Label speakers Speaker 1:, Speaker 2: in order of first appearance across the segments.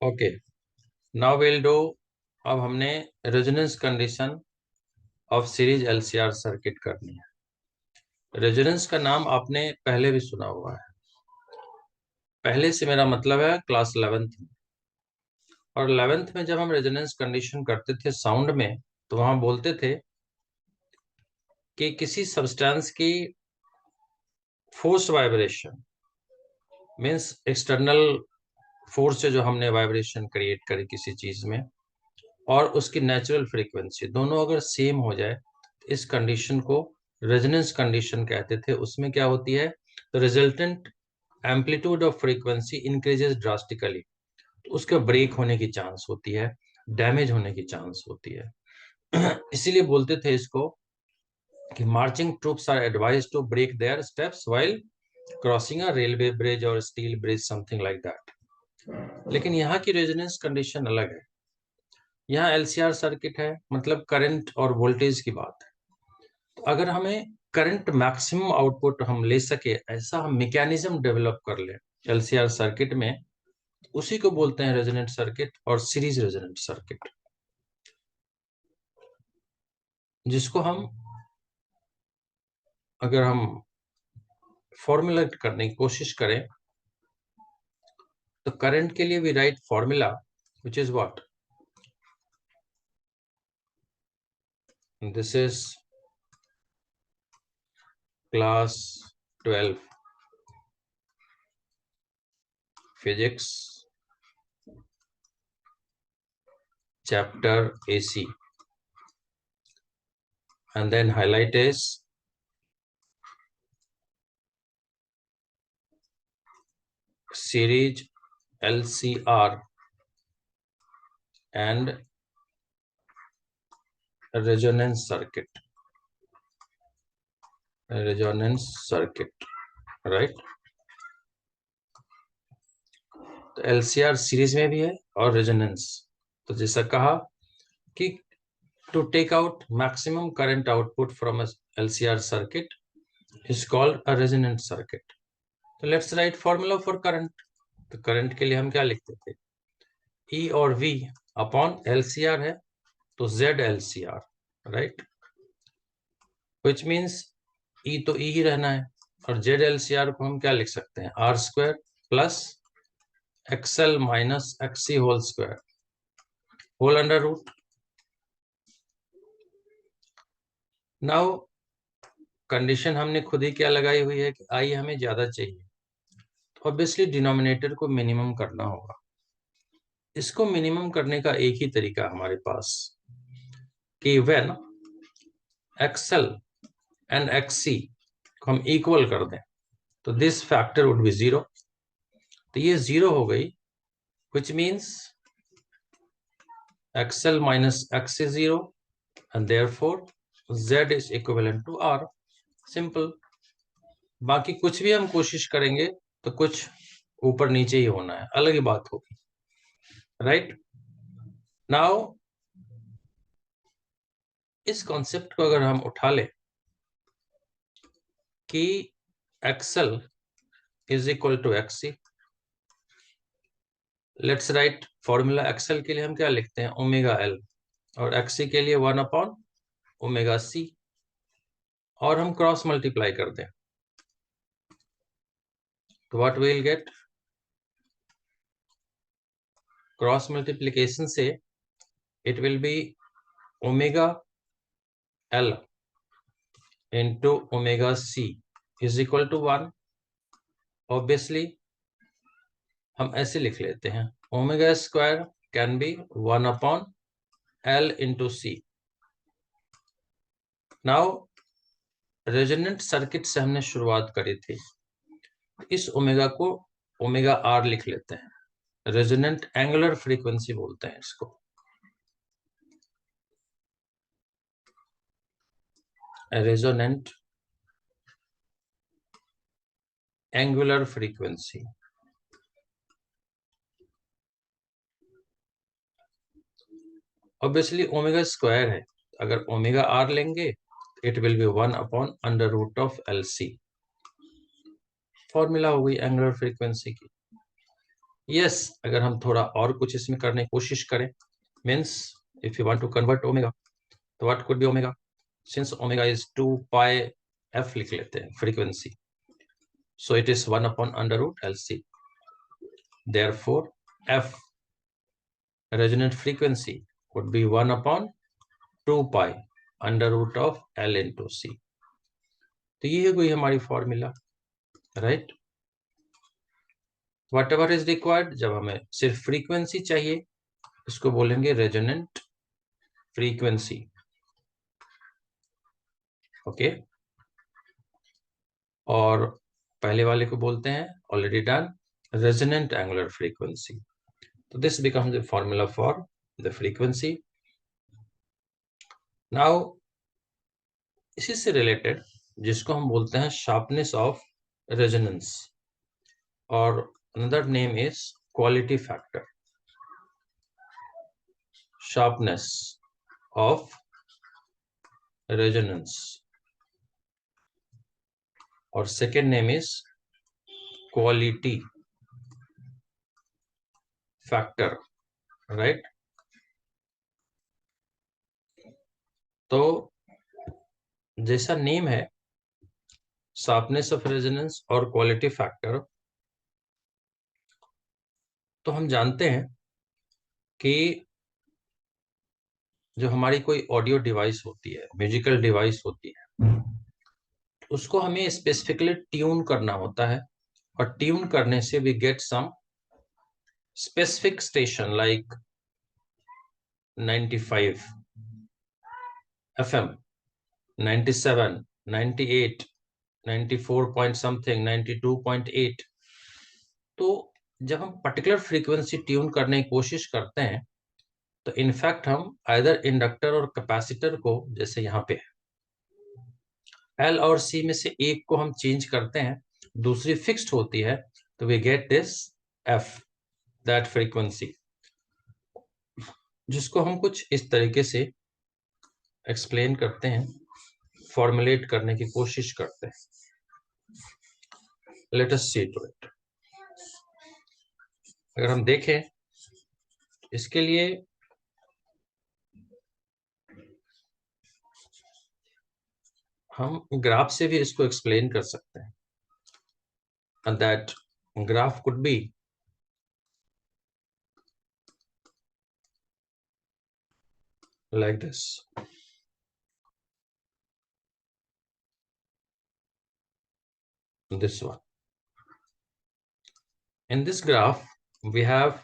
Speaker 1: Okay, now will do. अब हमने resonance condition of series LCR circuit करनी है। रेजोनेंस का नाम आपने पहले भी सुना हुआ है। पहले से मेरा मतलब है क्लास 11th में। और 11th में जब हम रेजोनेंस कंडीशन करते थे साउंड में, तो वहां बोलते थे कि किसी सब्सटेंस की force vibration means external force से जो हमने वाइब्रेशन क्रिएट करी किसी चीज में, और उसकी नेचुरल फ्रीक्वेंसी दोनों अगर सेम हो जाए, तो इस कंडीशन को रेजोनेंस कंडीशन कहते थे। उसमें क्या होती है, the resultant amplitude of frequency increases drastically. तो उसके ब्रेक होने की चांस होती है, डैमेज होने की चांस होती है। इसीलिए बोलते थे इसको कि marching troops are advise to break their steps while crossing a railway bridge और steel bridge, something like that. लेकिन यहाँ की रेजोनेंस कंडीशन अलग है। यहाँ एलसीआर सर्किट है, मतलब करंट और वोल्टेज की बात है। तो अगर हमें करंट मैक्सिमम आउटपुट हम ले सके, ऐसा हम मैकेनिज्म डेवलप कर ले एलसीआर सर्किट में, उसी को बोलते हैं रेजोनेंट सर्किट और सीरीज रेजोनेंट सर्किट। जिसको हम अगर हम फॉर्मूलेट करने की कोशिश करें, तो करंट के लिए we write formula which is what, this is class 12 physics chapter AC, and then highlight is series LCR and resonance circuit. Resonance circuit, right? तो LCR सीरीज में भी है और रेजोनेंस। तो जैसा कहा कि to take out maximum current output from a LCR circuit is called a resonant circuit. तो let's write formula for current. तो करंट के लिए हम क्या लिखते थे, E और V अपॉन LCR है, तो Z LCR, right, which means E तो E ही रहना है, और Z LCR को हम क्या लिख सकते हैं, R square plus XL minus XC whole square whole under root. Now condition हमने खुद ही क्या लगाई हुई है कि I हमें ज्यादा चाहिए, तो ऑब्वियसली डिनोमिनेटर को मिनिमम करना होगा। इसको मिनिमम करने का एक ही तरीका हमारे पास कि व्हेन XL एंड XC को हम इक्वल कर दें, तो दिस फैक्टर वुड बी 0। तो ये 0 हो गई, which means XL minus X is 0 and therefore Z is equivalent to R. Simple. बाकी कुछ भी हम कोशिश करेंगे तो कुछ ऊपर नीचे ही होना है, अलग ही बात होगी, राइट। नाउ इस कॉन्सेप्ट को अगर हम उठा ले कि XL is equal to XC, let's write formula. XL के लिए हम क्या लिखते हैं, ओमेगा L, और XC के लिए 1 अपॉन ओमेगा C, और हम क्रॉस मल्टीप्लाई कर दें, तो what will get, cross multiplication से it will be omega L into omega C is equal to 1। Obviously हम ऐसे लिख लेते हैं, omega square can be 1 upon L into C। Now resonant circuit से हमने शुरुआत करी थी, इस ओमेगा को ओमेगा R लिख लेते हैं। रेजोनेंट एंगुलर फ्रीक्वेंसी बोलते हैं इसको। Resonant angular frequency, obviously omega square है, अगर ओमेगा R लेंगे it will be 1 upon under root of LC। Formula हो गई एंगुलर फ्रीक्वेंसी की। यस, अगर हम थोड़ा और कुछ इसमें करने की कोशिश करें, means if you want to convert omega, तो what could be omega, since omega is 2 pi f लिख लेते हैं frequency, so it is 1 upon under root LC. Therefore, F resonant frequency would be 1 upon 2 pi under root of L into C. तो ये है कोई हमारी formula, right. What ever is required, जब हमें सिर्फ फ्रीक्वेंसी चाहिए, इसको बोलेंगे रेजोनेंट फ्रीक्वेंसी, ओके। और पहले वाले को बोलते हैं, already done, resonant angular frequency. तो this becomes the formula for the frequency. Now इसी से रिलेटेड जिसको हम बोलते हैं शार्पनेस ऑफ रेजोनेंस, और another name is quality factor, sharpness of resonance, और second name is quality factor, right. तो जैसा नेम है, शार्पनेस ऑफ रेजोनेंस और क्वालिटी फैक्टर, तो हम जानते हैं कि जो हमारी कोई ऑडियो डिवाइस होती है, म्यूजिकल डिवाइस होती है, उसको हमें स्पेसिफिकली ट्यून करना होता है, और ट्यून करने से we get some specific station like 95 FM, 97, 98, 94 point something, 92.8। तो जब हम पर्टिकुलर फ्रीक्वेंसी ट्यून करने की कोशिश करते हैं, तो इनफैक्ट हम आइदर इंडक्टर और कैपेसिटर को, जैसे यहाँ पे L और C में से एक को हम चेंज करते हैं, दूसरी फिक्स्ड होती है, तो we get this F, that frequency, जिसको हम कुछ इस तरीके से एक्सप्लेन करते हैं, फॉर्मुलेट करने की कोशिश करते हैं। Let us see to it. अगर हम देखें, इसके लिए हम ग्राफ से भी इसको एक्सप्लेन कर सकते हैं, and that graph could be like this. This one. In this graph, we have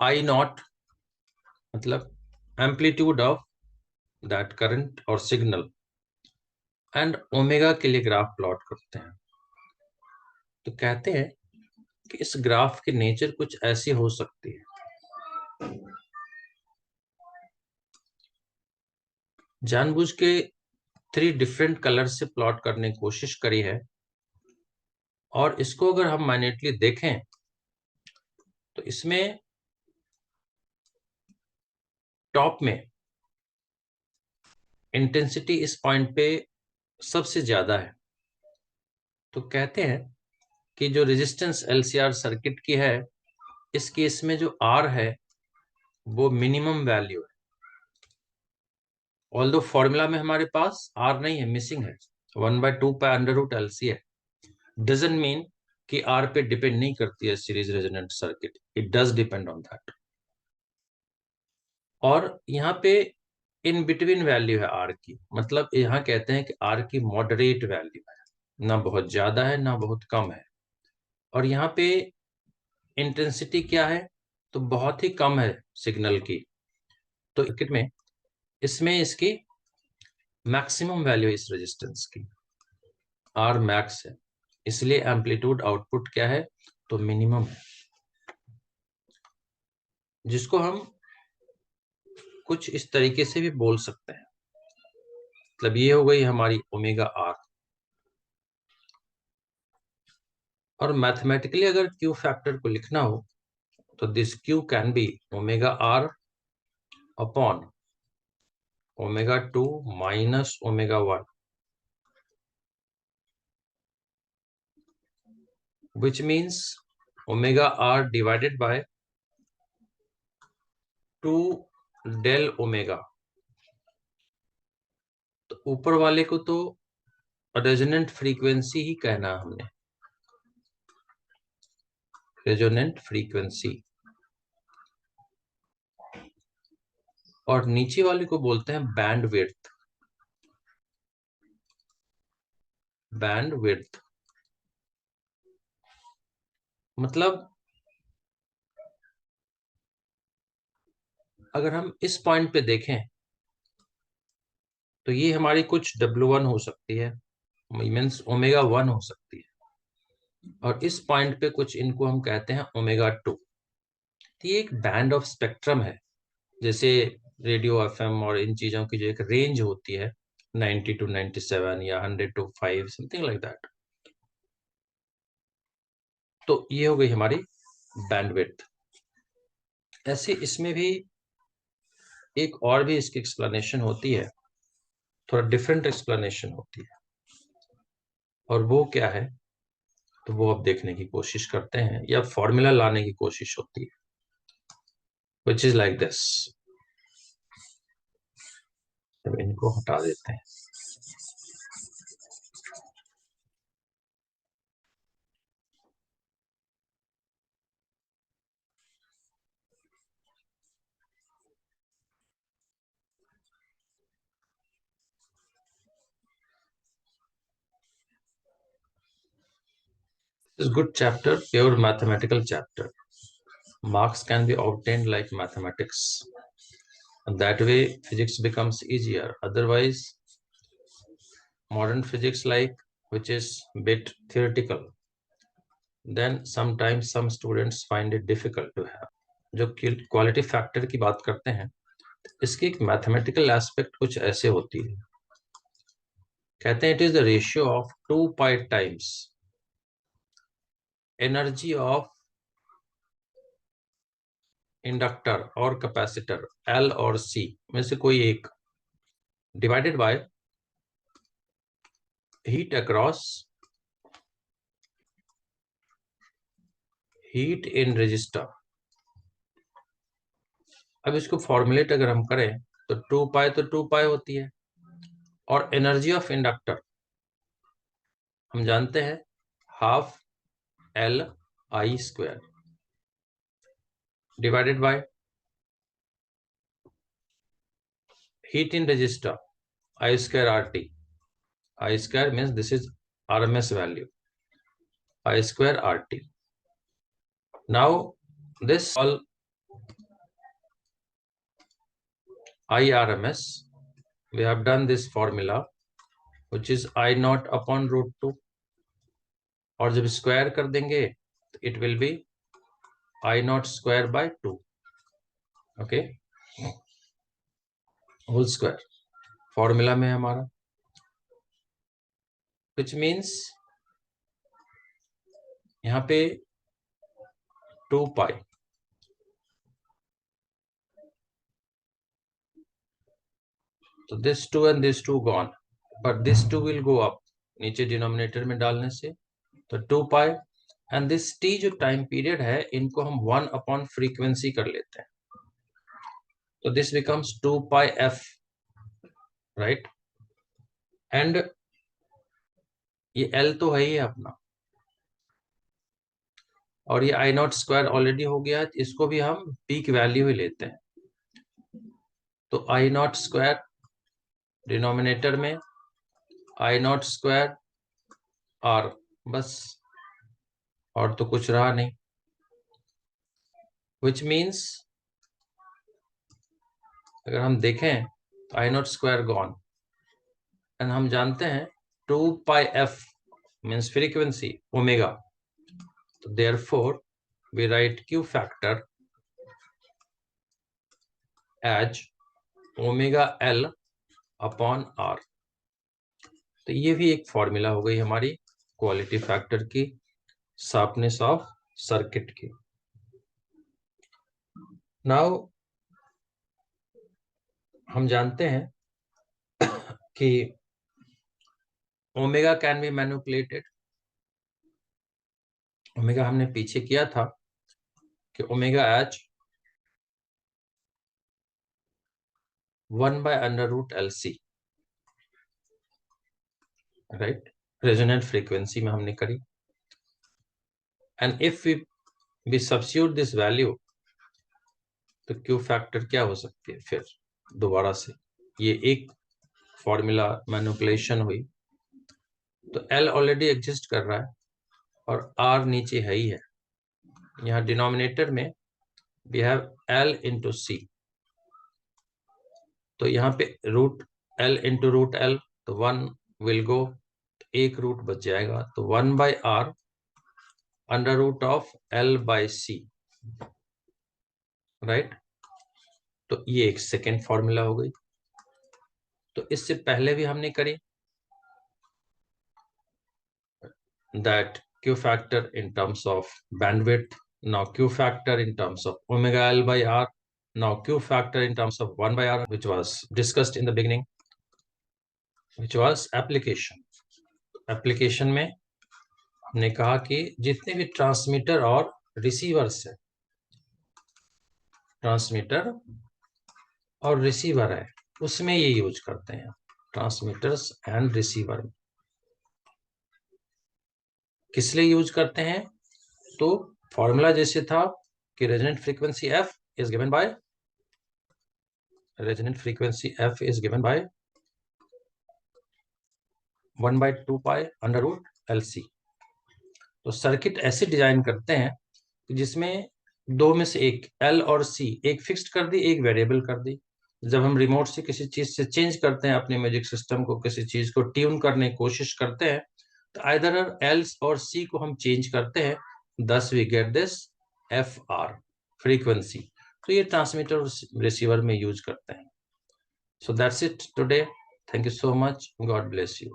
Speaker 1: I naught, मतलब amplitude of that current or signal, and omega के लिए ग्राफ प्लॉट करते हैं। तो कहते हैं कि इस ग्राफ की नेचर कुछ ऐसी हो सकती है, जानबूझ के 3 डिफरेंट कलर से प्लॉट करने की कोशिश करी है, और इसको अगर हम माइन्यूटली देखें, तो इसमें टॉप में इंटेंसिटी इस पॉइंट पे सबसे ज्यादा है। तो कहते हैं कि जो रेजिस्टेंस LCR सर्किट की है, इस केस में जो R है वो मिनिमम वैल्यू है। ऑल्दो फॉर्मूला में हमारे पास R नहीं है, मिसिंग है, 1/2 पाई अंडर रूट LC है। डजंट मीन कि R पे डिपेंड नहीं करती है series resonant circuit, it does depend on that. और यहाँ पे इन बिटवीन वैल्यू है R की, मतलब यहाँ कहते हैं कि R की मॉडरेट वैल्यू है, ना बहुत ज्यादा है ना बहुत कम है। और यहाँ पे इंटेंसिटी क्या है, तो बहुत ही कम है सिग्नल की। तो सर्किट में इसमें इसकी मैक्सिमम वैल्यू इस रेजिस्टेंस की R मैक्स है, इसलिए एम्पलीट्यूड आउटपुट क्या है, तो मिनिमम है, जिसको हम कुछ इस तरीके से भी बोल सकते हैं। मतलब ये हो गई हमारी ओमेगा R। और मैथमेटिकली अगर Q फैक्टर को लिखना हो, तो this Q can be omega R upon omega 2 minus omega 1। which means omega r divided by 2 del omega। तो ऊपर वाले को तो रेजोनेंट फ्रीक्वेंसी ही कहना है हमने, रेजोनेंट फ्रीक्वेंसी, और नीचे वाले को बोलते हैं बैंड विड्थ। बैंड विड्थ मतलब अगर हम इस पॉइंट पे देखें तो ये हमारी कुछ W1 हो सकती है, मीन्स ओमेगा 1 हो सकती है, और इस पॉइंट पे कुछ इनको हम कहते हैं ओमेगा 2। तो ये एक बैंड ऑफ स्पेक्ट्रम है, जैसे रेडियो एफएम और इन चीजों की जो एक रेंज होती है 90 to 97 या 100 to 5, समथिंग लाइक दैट। तो ये हो गई हमारी बैंडविड्थ। ऐसे इसमें भी एक और भी इसकी एक्सप्लेनेशन होती है, थोड़ा डिफरेंट एक्सप्लेनेशन होती है, और वो क्या है तो वो अब देखने की कोशिश करते हैं, या फॉर्मूला लाने की कोशिश होती है, विच इज लाइक दिस। अब इनको हटा देते हैं। This is good chapter, pure mathematical chapter. Marks can be obtained like mathematics, and that way physics becomes easier. Otherwise, modern physics, like which is bit theoretical, then sometimes some students find it difficult to have. जो quality factor की बात करते हैं, इसकी एक mathematical aspect कुछ ऐसे होती है, कहते हैं it is the ratio of 2 pi times energy of inductor और कैपेसिटर L और C में से कोई एक, divided by heat across heat in register. अब इसको फॉर्मुलेट अगर हम करें तो 2 पाई तो 2 पाई होती है, और एनर्जी ऑफ इंडक्टर हम जानते हैं half Li² divided by heat in resistor I²RT। I² means this is RMS value, I²RT. Now this all IRMS, we have done this formula which is I0 upon √2, और जब square कर देंगे तो it will be I0² by 2, okay, whole square formula में हमारा, which means यहाँ पे 2 pi, तो this 2 and this 2 gone, but this 2 will go up नीचे डिनोमिनेटर में डालने से, तो 2 पाई, एंड दिस टी जो टाइम पीरियड है इनको हम 1 अपॉन फ्रीक्वेंसी कर लेते हैं, तो this becomes 2 pi F, right. And ये एल तो है ही अपना, और ये I0² ऑलरेडी हो गया, इसको भी हम पीक वैल्यू ही लेते हैं, तो I0² डिनोमिनेटर में I0² R, बस, और तो कुछ रहा नहीं, विच मीन्स अगर हम देखें I0² गॉन, एंड हम जानते हैं 2 pi F means frequency omega, तो therefore we write Q factor as omega L upon R। तो ये भी एक फॉर्मूला हो गई हमारी क्वालिटी फैक्टर की, शार्पनेस ऑफ सर्किट की। नाउ हम जानते हैं कि omega can be manipulated, omega हमने पीछे किया था कि ओमेगा एच 1/√LC, राइट, रेजोनेंट फ्रीक्वेंसी में हमने करी। And if we substitute this value, तो क्यू फैक्टर क्या हो सकती है फिर दोबारा से, ये एक फॉर्मूला मैनिपुलेशन हुई, तो L ऑलरेडी एग्जिस्ट कर रहा है और R नीचे है ही है। यहाँ डिनोमिनेटर में we have L into C, तो यहाँ पे root L into root L, तो 1 विल गो, एक रूट बच जाएगा, तो 1/R under root of L/C, right. तो ये एक सेकेंड फॉर्मूला हो गई। तो इससे पहले भी हमने करी that Q factor in terms of bandwidth, now Q factor in terms of omega L by R, now Q factor in terms of 1/R, which was discussed in the beginning, which was application. Application में हमने कहा कि जितने भी transmitter और receivers है, transmitter और receiver है, उसमें ये यूज करते हैं, ट्रांसमीटर्स एंड रिसीवर। किस लिए यूज करते हैं? तो फॉर्मूला जैसे था कि resonant frequency f is given by 1/2 pi under root LC। तो सर्किट ऐसे डिजाइन करते हैं कि जिसमें दो में से एक L और C, एक फिक्स्ड कर दी, एक वेरिएबल कर दी। जब हम रिमोट से किसी चीज से चेंज करते हैं अपने म्यूजिक सिस्टम को, किसी चीज को ट्यून करने की कोशिश करते हैं, तो आइदर L और C को हम चेंज करते हैं, thus we get this FR frequency. तो ये ट्रांसमीटर और रिसीवर में यूज करते हैं। So that's it today. Thank you so much. God bless you.